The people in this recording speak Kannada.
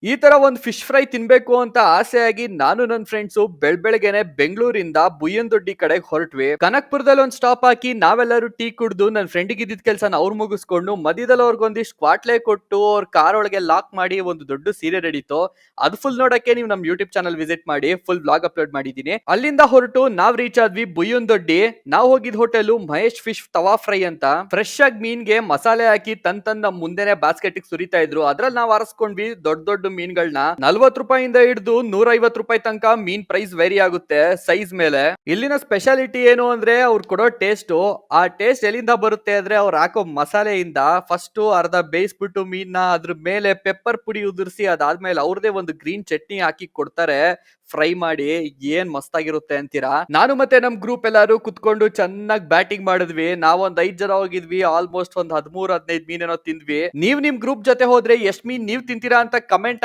ಈ ತರ ಒಂದು ಫಿಶ್ ಫ್ರೈ ತಿನ್ಬೇಕು ಅಂತ ಆಸೆಯಾಗಿ ನಾನು ನನ್ನ ಫ್ರೆಂಡ್ಸು ಬೆಳಬೆಳಗ್ಗೆನೆ ಬೆಂಗಳೂರಿಂದ ಬುಯ್ಯನದೊಡ್ಡಿ ಕಡೆಗೆ ಹೊರಟ್ವಿ. ಕನಕ್ಪುರದಲ್ಲಿ ಒಂದು ಸ್ಟಾಪ್ ಹಾಕಿ ನಾವೆಲ್ಲರೂ ಟೀ ಕುಡ್ದು ನನ್ನ ಫ್ರೆಂಡಿಗೆ ಇದ್ದಿದ್ ಕೆಲಸನ ಅವ್ರು ಮುಗಿಸ್ಕೊಂಡು ಮಧ್ಯದಲ್ಲಿ ಅವ್ರಿಗೊಂದಿಷ್ಟು ಕ್ವಾಟ್ಲೆ ಕೊಟ್ಟು ಅವ್ರ ಕಾರ್ ಒಳಗೆ ಲಾಕ್ ಮಾಡಿ ಒಂದು ದೊಡ್ಡ ಸೀರೆ ನಡೀತು. ಅದು ಫುಲ್ ನೋಡಕ್ಕೆ ನೀವು ನಮ್ಮ ಯೂಟ್ಯೂಬ್ ಚಾನಲ್ ವಿಸಿಟ್ ಮಾಡಿ, ಫುಲ್ ಬ್ಲಾಗ್ ಅಪ್ಲೋಡ್ ಮಾಡಿದೀನಿ. ಅಲ್ಲಿಂದ ಹೊರಟು ನಾವ್ ರೀಚ್ ಆದ್ವಿ ಬುಯ್ಯನದೊಡ್ಡಿ. ನಾವು ಹೋಗಿದ್ ಹೋಟೆಲ್ ಮಹೇಶ್ ಫಿಶ್ ತವಾ ಫ್ರೈ ಅಂತ. ಫ್ರೆಶ್ ಆಗಿ ಮೀನ್ಗೆ ಮಸಾಲೆ ಹಾಕಿ ತಂದ್ ನಮ್ ಮುಂದೆನೆ ಬಾಸ್ಕೆಟ್ ಸುರಿತಾ ಇದ್ರು. ಅದ್ರಲ್ಲಿ ನಾವು ಆರಿಸ್ಕೊಂಡ್ವಿ ದೊಡ್ಡ ದೊಡ್ಡ ಮೀನ್ಗಳನ್ನ. 40 ರೂಪಾಯಿಂದ ಹಿಡಿದು 150 ರೂಪಾಯಿ ತನಕ ಮೀನ್ ಪ್ರೈಸ್ ವೇರಿ ಆಗುತ್ತೆ ಸೈಜ್ ಮೇಲೆ. ಇಲ್ಲಿನ ಸ್ಪೆಷಾಲಿಟಿ ಏನು ಅಂದ್ರೆ ಅವ್ರು ಕೊಡೋ ಟೇಸ್ಟ್, ಆ ಟೇಸ್ಟ್ ಎಲ್ಲಿಂದ ಬರುತ್ತೆ ಅಂದ್ರೆ ಅವ್ರು ಹಾಕೋ ಮಸಾಲೆಯಿಂದ. ಫಸ್ಟ್ ಅರ್ಧ ಬೇಯಿಸ್ಬಿಟ್ಟು ಮೀನ್ನ ಅದ್ರ ಮೇಲೆ ಪೆಪ್ಪರ್ ಪುಡಿ ಉದುರಿಸಿ ಅದಾದ್ಮೇಲೆ ಅವ್ರದೇ ಒಂದು ಗ್ರೀನ್ ಚಟ್ನಿ ಹಾಕಿ ಕೊಡ್ತಾರೆ ಫ್ರೈ ಮಾಡಿ. ಏನ್ ಮಸ್ತಾಗಿರುತ್ತೆ ಅಂತೀರಾ. ನಾನು ಮತ್ತೆ ನಮ್ ಗ್ರೂಪ್ ಎಲ್ಲಾರು ಕುತ್ಕೊಂಡು ಚೆನ್ನಾಗಿ ಬ್ಯಾಟಿಂಗ್ ಮಾಡಿದ್ವಿ. ನಾವೊಂದ್ 5 ಜನ ಹೋಗಿದ್ವಿ. ಆಲ್ಮೋಸ್ಟ್ ಒಂದ್ 13-15 ಮೀನೇನೋ ತಿಂದ್ವಿ. ನೀವ್ ನಿಮ್ ಗ್ರೂಪ್ ಜೊತೆ ಹೋದ್ರೆ ಎಷ್ಟ್ ಮೀನ್ ನೀವ್ ತಿಂತೀರಾ ಅಂತ ಕಮೆಂಟ್